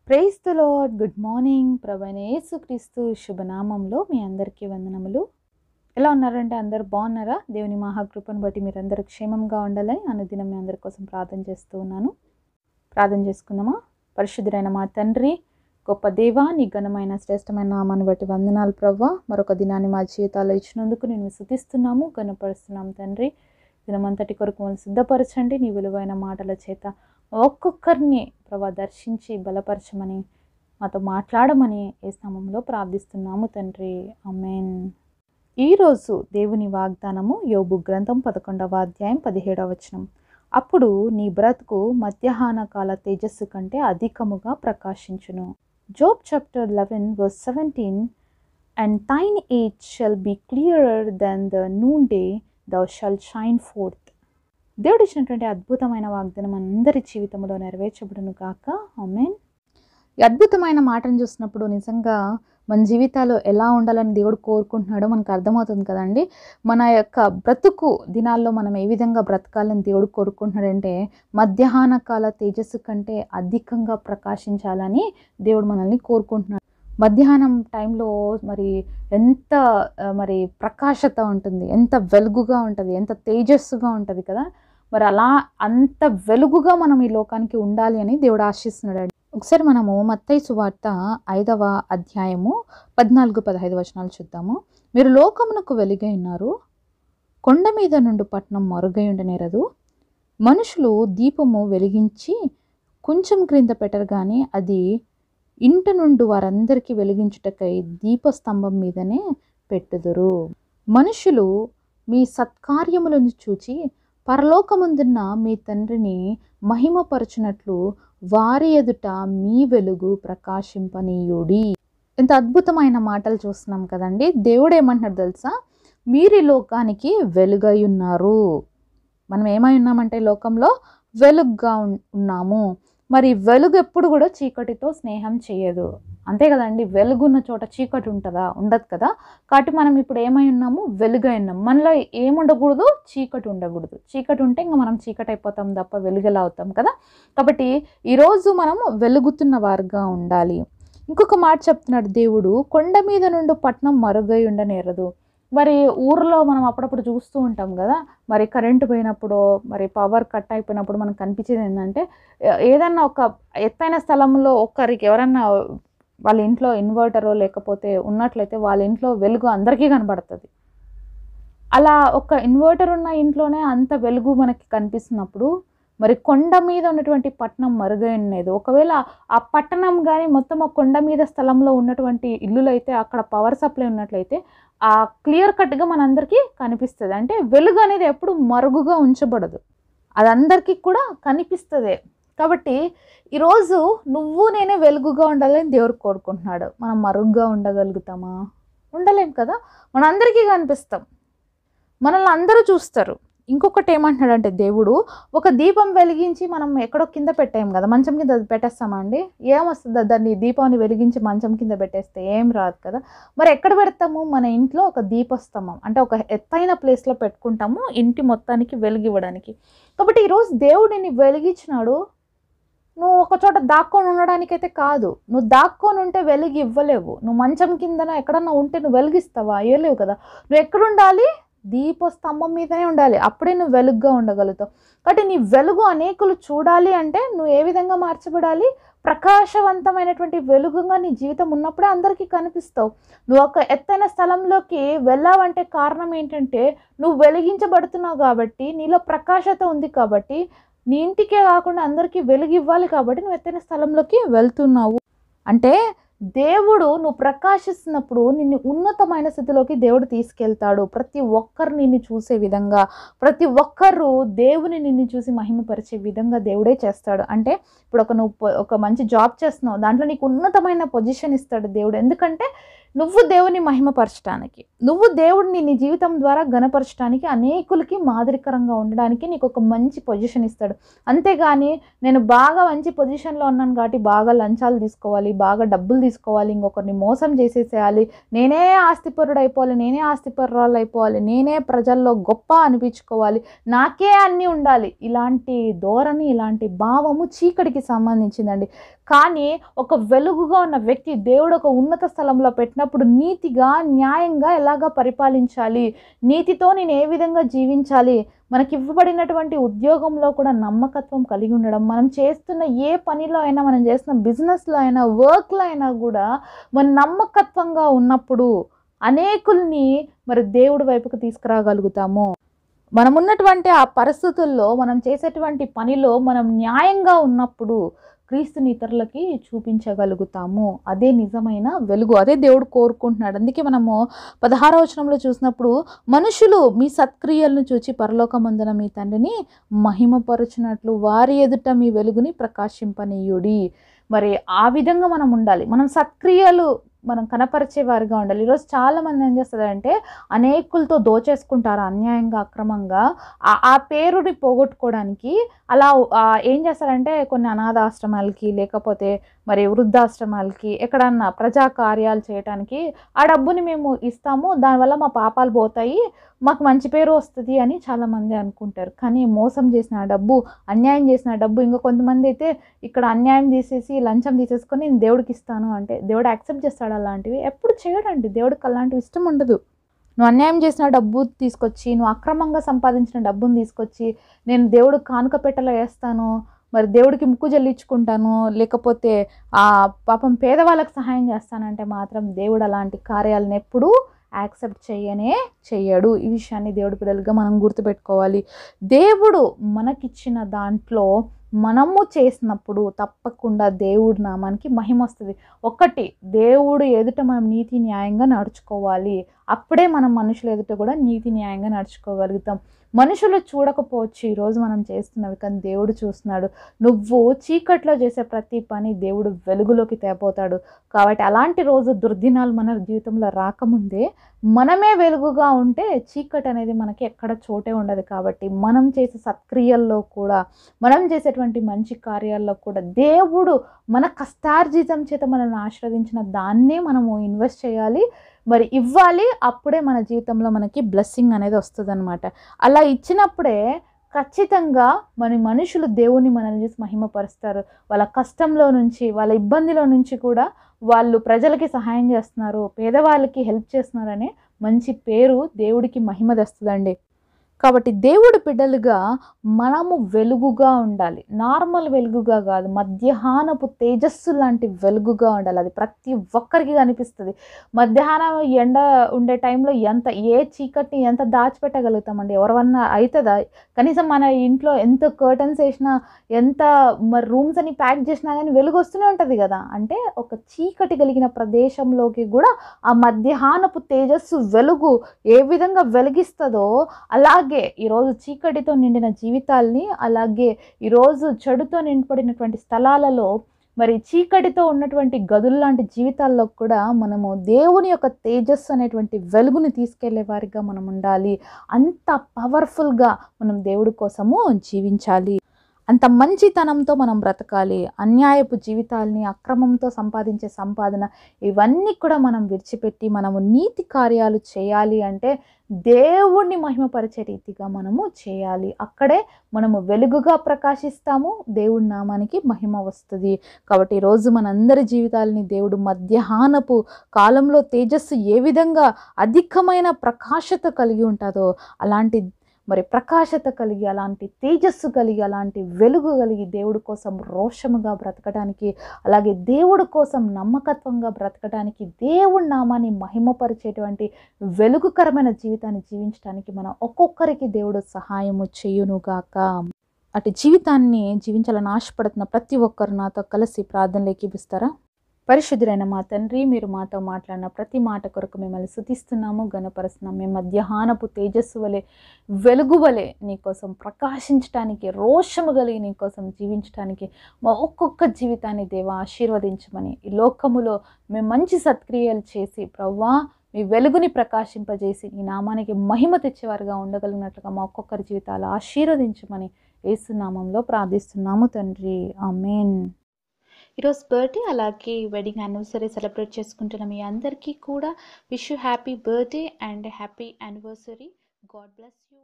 Praise the lord. Good morning. ప్రభువైన యేసుక్రీస్తు శుభనామంలో మీ అందరికీ వందనములు. ఎలా ఉన్నారంటే అందరు బాగున్నారా? దేవుని మహాకృపను బట్టి మీరందరూ క్షేమంగా ఉండాలని అనుదినం మీ అందరి కోసం ప్రార్థన చేస్తూ ఉన్నాను. ప్రార్థన చేసుకుందామా? పరిశుద్ధుడైన మా తండ్రి, గొప్ప దేవా, నీ ఘనమైన శ్రేష్టమైన నామాన్ని బట్టి వందనాలు ప్రభువా. మరొక దినాన్ని మా జీవితాల్లో ఇచ్చినందుకు నేను స్తుతిస్తున్నాము, ఘనపరుస్తున్నాము తండ్రి. దినమంతటి కొరకు మమ్మల్ని సిద్ధపరచండి. నీ విలువైన మాటల చేత ఒక్కొక్కరిని ప్రభా దర్శించి బలపరచమని, మాతో మాట్లాడమని యేసు నామములో ప్రార్థిస్తున్నాము తండ్రి. ఆమేన్. ఈరోజు దేవుని వాగ్దానము యోబు గ్రంథం 11వ అధ్యాయం 17వ వచనం. అప్పుడు నీ బ్రతుకు మధ్యాహ్న కాల తేజస్సు కంటే అధికముగా ప్రకాశించును. Job chapter 11 verse 17. And thine age shall be clearer than the noonday, thou shalt shine forth. దేవుడు ఇచ్చినటువంటి అద్భుతమైన వాగ్దానం అందరి జీవితంలో నెరవేర్చబడును కాక. ఆమేన్. ఈ అద్భుతమైన మాటను చూసినప్పుడు నిజంగా మన జీవితాల్లో ఎలా ఉండాలని దేవుడు కోరుకుంటున్నాడో మనకు అర్థమవుతుంది కదండి. మన యొక్క బ్రతుకు దినాల్లో మనం ఏ విధంగా బ్రతకాలని దేవుడు కోరుకుంటున్నాడంటే, మధ్యాహ్న కాల తేజస్సు కంటే అధికంగా ప్రకాశించాలని దేవుడు మనల్ని కోరుకుంటున్నాడు. మధ్యాహ్నం టైంలో మరి ఎంత మరి ప్రకాశత ఉంటుంది, ఎంత వెలుగుగా ఉంటుంది, ఎంత తేజస్సుగా ఉంటుంది కదా. మరి అలా అంత వెలుగుగా మనం ఈ లోకానికి ఉండాలి అని దేవుడు ఆశిస్తున్నాడు. ఒకసారి మనము మత్తయి సువార్త 5వ అధ్యాయము 14-15 వచనాలు చూద్దాము. మీరు లోకమునకు వెలుగై ఉన్నారు, కొండ మీద నుండి పట్టణం మరుగై ఉండనేరదు. మనుషులు దీపము వెలిగించి కొంచెం క్రింద పెట్టరు కానీ అది ఇంట నుండి వారందరికీ వెలిగించుటకై దీపస్తంభం మీదనే పెట్టుదురు. మనుషులు మీ సత్కార్యములను చూచి పరలోకముందున్న మీ తండ్రిని మహిమపరచునట్లు వారి ఎదుట మీ వెలుగు ప్రకాశింపనీయుడి. ఎంత అద్భుతమైన మాటలు చూస్తున్నాం కదండి. దేవుడు ఏమంటున్నాడు తెలుసా? మీరు ఈ లోకానికి వెలుగై ఉన్నారు. మనం ఏమై ఉన్నామంటే లోకంలో వెలుగుగా ఉన్నాము. మరి వెలుగు ఎప్పుడు కూడా చీకటితో స్నేహం చేయదు, అంతే కదండి. వెలుగున్న చోట చీకటి ఉంటుందా? ఉండదు కదా. కాబట్టి మనం ఇప్పుడు ఏమై ఉన్నాము? వెలుగై ఉన్నాం. మనలో ఏముండకూడదు? చీకటి ఉండకూడదు. చీకటి ఉంటే ఇంకా మనం చీకటి అయిపోతాం తప్ప వెలుగులా అవుతాం కదా. కాబట్టి ఈరోజు మనం వెలుగుతున్న వారుగా ఉండాలి. ఇంకొక మాట చెప్తున్నాడు దేవుడు, కొండ మీద నుండి పట్టణం మరుగై ఉండనేరదు. మరి ఊర్లో మనం అప్పుడప్పుడు చూస్తూ ఉంటాం కదా, మరి కరెంటు పోయినప్పుడు, మరి పవర్ కట్ అయిపోయినప్పుడు మనకు కనిపించేది ఏంటంటే, ఏదన్నా ఒక ఎత్తైన స్థలంలో ఒక్కరికి ఎవరన్నా వాళ్ళ ఇంట్లో ఇన్వర్టరో లేకపోతే ఉన్నట్లయితే వాళ్ళ ఇంట్లో వెలుగు అందరికీ కనబడుతుంది. అలా ఒక ఇన్వర్టర్ ఉన్న ఇంట్లోనే అంత వెలుగు మనకి కనిపిస్తున్నప్పుడు, మరి కొండ మీద ఉన్నటువంటి పట్టణం మరుగై ఉండేది. ఒకవేళ ఆ పట్టణం కానీ మొత్తం ఆ కొండ మీద స్థలంలో ఉన్నటువంటి ఇల్లులు అయితే అక్కడ పవర్ సప్లై ఉన్నట్లయితే ఆ క్లియర్ కట్గా మనందరికీ కనిపిస్తుంది. అంటే వెలుగు అనేది ఎప్పుడు మరుగుగా ఉంచబడదు, అది అందరికీ కూడా కనిపిస్తుంది. కాబట్టి ఈరోజు నువ్వు నేనే వెలుగుగా ఉండాలని దేవుడు కోరుకుంటున్నాడు. మనం మరుగుగా ఉండగలుగుతామా? ఉండలేం కదా. మనందరికీ కనిపిస్తాం, మనల్ని అందరూ చూస్తారు. ఇంకొకటి ఏమంటున్నాడంటే దేవుడు, ఒక దీపం వెలిగించి మనం ఎక్కడో కింద పెట్టాం కదా, మంచం కింద పెట్టేస్తామా అండి? ఏమొస్తుంది దాన్ని? దీపాన్ని వెలిగించి మంచం కింద పెట్టేస్తే ఏం రాదు కదా. మరి ఎక్కడ పెడతాము? మన ఇంట్లో ఒక దీపస్తంభం అంటే ఒక ఎత్తైన ప్లేస్లో పెట్టుకుంటాము, ఇంటి మొత్తానికి వెలిగివ్వడానికి. కాబట్టి ఈరోజు దేవుడు నిన్ను వెలిగించినాడు. నువ్వు ఒక చోట దాక్కొని ఉండడానికైతే కాదు. నువ్వు దాక్కొని ఉంటే వెలుగు ఇవ్వలేవు. నువ్వు మంచం కిందన ఎక్కడన్నా ఉంటే నువ్వు వెలిగిస్తావా? ఇవ్వలేవు కదా. నువ్వు ఎక్కడుండాలి? దీపస్తంభం మీదనే ఉండాలి. అప్పుడే నువ్వు వెలుగుగా ఉండగలుగుతావు. కాబట్టి నీ వెలుగు అనేకులు చూడాలి అంటే నువ్వు ఏ విధంగా మార్చబడాలి? ప్రకాశవంతమైనటువంటి వెలుగుగా నీ జీవితం ఉన్నప్పుడే అందరికీ కనిపిస్తావు. నువ్వు ఒక ఎత్తైన స్థలంలోకి వెళ్ళావంటే కారణం ఏంటంటే నువ్వు వెలిగించబడుతున్నావు కాబట్టి, నీలో ప్రకాశత ఉంది కాబట్టి, నీ ఇంటికే కాకుండా అందరికీ వెలుగు ఇవ్వాలి కాబట్టి నువ్వు ఎత్తైన స్థలంలోకి వెళ్తున్నావు. అంటే దేవుడు నువ్వు ప్రకాశిస్తున్నప్పుడు నిన్ను ఉన్నతమైన స్థితిలోకి దేవుడు తీసుకెళ్తాడు. ప్రతి ఒక్కరు నిన్ను చూసే విధంగా, ప్రతి ఒక్కరు దేవుని నిన్ను చూసి మహిమపరిచే విధంగా దేవుడే చేస్తాడు. అంటే ఇప్పుడు నువ్వు ఒక మంచి జాబ్ చేస్తున్నావు, దాంట్లో నీకు ఉన్నతమైన పొజిషన్ ఇస్తాడు దేవుడు. ఎందుకంటే నువ్వు దేవుని మహిమపరచడానికి, నువ్వు దేవుడిని నీ జీవితం ద్వారా ఘనపరచడానికి, అనేకులకి మాదిరికరంగా ఉండడానికి నీకు ఒక మంచి పొజిషన్ ఇస్తాడు. అంతేగాని నేను బాగా మంచి పొజిషన్లో ఉన్నాను కాబట్టి బాగా లంచాలు తీసుకోవాలి, బాగా డబ్బులు తీసుకోవాలి, ఇంకొకరిని మోసం చేసేసేయాలి, నేనే ఆస్తిపరుడు అయిపోవాలి, నేనే ఆస్తిపరురాలు అయిపోవాలి, నేనే ప్రజల్లో గొప్ప అనిపించుకోవాలి, నాకే అన్నీ ఉండాలి, ఇలాంటి ధోరణి, ఇలాంటి భావము చీకటికి సంబంధించిందండి. కానీ ఒక వెలుగుగా ఉన్న వ్యక్తి దేవుడు ఒక ఉన్నత స్థలంలో పెట్టినప్పుడు నీతిగా, న్యాయంగా ఎలాగా పరిపాలించాలి, నీతితో నేను ఏ విధంగా జీవించాలి, మనకి ఇవ్వబడినటువంటి ఉద్యోగంలో కూడా నమ్మకత్వం కలిగి ఉండడం, మనం చేస్తున్న ఏ పనిలో అయినా, మనం చేస్తున్న బిజినెస్లో అయినా, వర్క్లో అయినా కూడా మన నమ్మకత్వంగా ఉన్నప్పుడు అనేకుల్ని మరి దేవుడి వైపుకు తీసుకురాగలుగుతాము. మనమున్నటువంటి ఆ పరిస్థితుల్లో, మనం చేసేటువంటి పనిలో మనం న్యాయంగా ఉన్నప్పుడు క్రీస్తుని ఇతరులకి చూపించగలుగుతాము. అదే నిజమైన వెలుగు. అదే దేవుడు కోరుకుంటున్నాడు. అందుకే మనము 16వ వచనంలో చూసినప్పుడు, మనుషులు మీ సత్క్రియలను చూచి పరలోకమందున మీ తండ్రిని మహిమపరచునట్లు వారి ఎదుట మీ వెలుగుని ప్రకాశింపనీయుడి. మరి ఆ విధంగా మనం ఉండాలి. మనం సత్క్రియలు మనం కనపరిచేవారిగా ఉండాలి. ఈరోజు చాలామంది ఏం చేస్తారంటే అనేకులతో దోచేసుకుంటారు అన్యాయంగా, అక్రమంగా. ఆ పేరుని పోగొట్టుకోవడానికి అలా ఏం చేస్తారంటే కొన్ని అనాథాశ్రమాలకి, లేకపోతే మరి వృద్ధాశ్రమాలకి, ఎక్కడన్నా ప్రజా కార్యాలు చేయటానికి ఆ డబ్బుని మేము ఇస్తాము, దానివల్ల మా పాపాలు పోతాయి, మాకు మంచి పేరు వస్తుంది అని చాలామంది అనుకుంటారు. కానీ మోసం చేసిన డబ్బు, అన్యాయం చేసిన డబ్బు, ఇంకా కొంతమంది అయితే ఇక్కడ అన్యాయం తీసేసి లంచం తీసేసుకొని నేను దేవుడికి ఇస్తాను అంటే దేవుడు యాక్సెప్ట్ చేస్తాడు అలాంటివి? ఎప్పుడు చేయడండి. దేవుడికి అలాంటివి ఇష్టం ఉండదు. నువ్వు అన్యాయం చేసిన డబ్బు తీసుకొచ్చి, నువ్వు అక్రమంగా సంపాదించిన డబ్బును తీసుకొచ్చి నేను దేవుడికి కానుక పెట్టలో వేస్తాను, మరి దేవుడికి ముక్కు చెల్లించుకుంటాను, లేకపోతే పాపం పేదవాళ్ళకి సహాయం చేస్తానంటే మాత్రం దేవుడు అలాంటి కార్యాలను ఎప్పుడూ యాక్సెప్ట్ చెయ్యడు. ఈ విషయాన్ని దేవుడి పిల్లలుగా మనం గుర్తుపెట్టుకోవాలి. దేవుడు మనకిచ్చిన దాంట్లో మనము చేసినప్పుడు తప్పకుండా దేవుడి నామానికి మహిమ వస్తుంది. ఒకటి, దేవుడు ఎదుట మనం నీతి న్యాయంగా నడుచుకోవాలి. అప్పుడే మనం మనుషుల ఎదుట కూడా నీతి న్యాయంగా నడుచుకోగలుగుతాం. మనుషులు చూడకపోవచ్చు ఈరోజు మనం చేస్తున్నవి, కానీ దేవుడు చూస్తున్నాడు. నువ్వు చీకట్లో చేసే ప్రతి పని దేవుడు వెలుగులోకి తేపోతాడు. కాబట్టి అలాంటి రోజు, దుర్దినాలు మన జీవితంలో రాకముందే మనమే వెలుగుగా ఉంటే చీకటి అనేది మనకి ఎక్కడ చోటే ఉండదు. కాబట్టి మనం చేసే సత్క్రియల్లో కూడా, మనం చేసేటువంటి మంచి కార్యాల్లో కూడా దేవుడు మన కష్టార్జితం చేత మనల్ని ఆశీర్వదించిన దాన్నే మనము ఇన్వెస్ట్ చేయాలి, మరి ఇవ్వాలి. అప్పుడే మన జీవితంలో మనకి బ్లెస్సింగ్ అనేది వస్తుందన్నమాట. అలా ఇచ్చినప్పుడే ఖచ్చితంగా మనుషులు దేవుని మనల్ని చూసి మహిమపరుస్తారు. వాళ్ళ కష్టంలో నుంచి, వాళ్ళ ఇబ్బందిలో నుంచి కూడా వాళ్ళు ప్రజలకి సహాయం చేస్తున్నారు, పేదవాళ్ళకి హెల్ప్ చేస్తున్నారనే మంచి పేరు దేవుడికి మహిమ తెస్తుందండి. కాబట్టి దేవుడి బిడ్డలుగా మనము వెలుగుగా ఉండాలి. నార్మల్ వెలుగుగా కాదు, మధ్యాహ్నపు తేజస్సు లాంటి వెలుగుగా ఉండాలి. అది ప్రతి ఒక్కరికి కనిపిస్తుంది. మధ్యాహ్నం ఎండ ఉండే టైంలో ఏ చీకటిని ఎంత దాచిపెట్టగలుగుతామండి? ఎవరివన్నా అవుతుందా? కనీసం మన ఇంట్లో ఎంత కర్టన్స్ వేసినా, ఎంత మరి రూమ్స్ అని ప్యాక్ చేసినా కానీ వెలుగు వస్తూనే ఉంటుంది కదా. అంటే ఒక చీకటి కలిగిన ప్రదేశంలోకి కూడా ఆ మధ్యాహ్నపు తేజస్సు వెలుగు ఏ విధంగా వెలిగిస్తుందో, అలాగే ఈరోజు చీకటితో నిండిన జీవితాల్ని, అలాగే ఈరోజు చెడుతో నింపబడినటువంటి స్థలాలలో, మరి చీకటితో ఉన్నటువంటి గదుల్లాంటి జీవితాల్లో కూడా మనము దేవుని యొక్క తేజస్సు అనేటువంటి వెలుగుని తీసుకెళ్లే వారిగా మనం ఉండాలి. అంత పవర్ఫుల్గా మనం దేవుడి కోసము జీవించాలి. అంత మంచితనంతో మనం బ్రతకాలి. అన్యాయపు జీవితాల్ని, అక్రమంతో సంపాదించే సంపాదన, ఇవన్నీ కూడా మనం విడిచిపెట్టి మనము నీతి కార్యాలు చేయాలి అంటే దేవుణ్ణి మహిమపరిచే రీతిగా మనము చేయాలి. అక్కడే మనము వెలుగుగా ప్రకాశిస్తాము, దేవుడి నామానికి మహిమ వస్తుంది. కాబట్టి ఈరోజు మనందరి జీవితాలని దేవుడు మధ్యాహ్నపు కాలంలో తేజస్సు ఏ విధంగా అధికమైన ప్రకాశత కలిగి ఉంటుందో అలాంటి మరి ప్రకాశత కలిగి, అలాంటి తేజస్సు కలిగి, అలాంటి వెలుగు కలిగి దేవుడి కోసం రోషముగా బ్రతకడానికి, అలాగే దేవుడి కోసం నమ్మకత్వంగా బ్రతకడానికి, దేవుడి నామాన్ని మహిమపరిచేటువంటి వెలుగుకరమైన జీవితాన్ని జీవించడానికి మనం ఒక్కొక్కరికి దేవుడు సహాయము చేయునుగాక. అటు జీవితాన్ని జీవించాలని ఆశపడుతున్న ప్రతి ఒక్కరు నాతో కలిసి ప్రార్థనలు ఏకీపిస్తారా? పరిశుద్ధులైన మా తండ్రి, మీరు మాతో మాట్లాడిన ప్రతి మాట కొరకు మిమ్మల్ని స్తుతిస్తున్నాము, ఘనపరుస్తున్నాము. మేము మధ్యాహ్నపు తేజస్సు వలె, వెలుగు వలె నీకోసం ప్రకాశించడానికి, రోషము కలిగి నీకోసం జీవించడానికి మా ఒక్కొక్క జీవితాన్ని దేవా ఆశీర్వదించమని, ఈ లోకములో మేము మంచి సత్క్రియలు చేసి ప్రభువా మీ వెలుగుని ప్రకాశింపజేసి ఈ నామానికి మహిమ తెచ్చేవారుగా ఉండగలిగినట్లుగా మా ఒక్కొక్కరి జీవితాలు ఆశీర్వదించమని యేసు నామంలో ప్రార్థిస్తున్నాము తండ్రి, ఆమేన్. ఈరోజు బర్త్డే అలాగే వెడ్డింగ్ యానివర్సరీ సెలబ్రేట్ చేసుకుంటున్న మీ అందరికీ కూడా wish you happy birthday and happy anniversary. God bless you.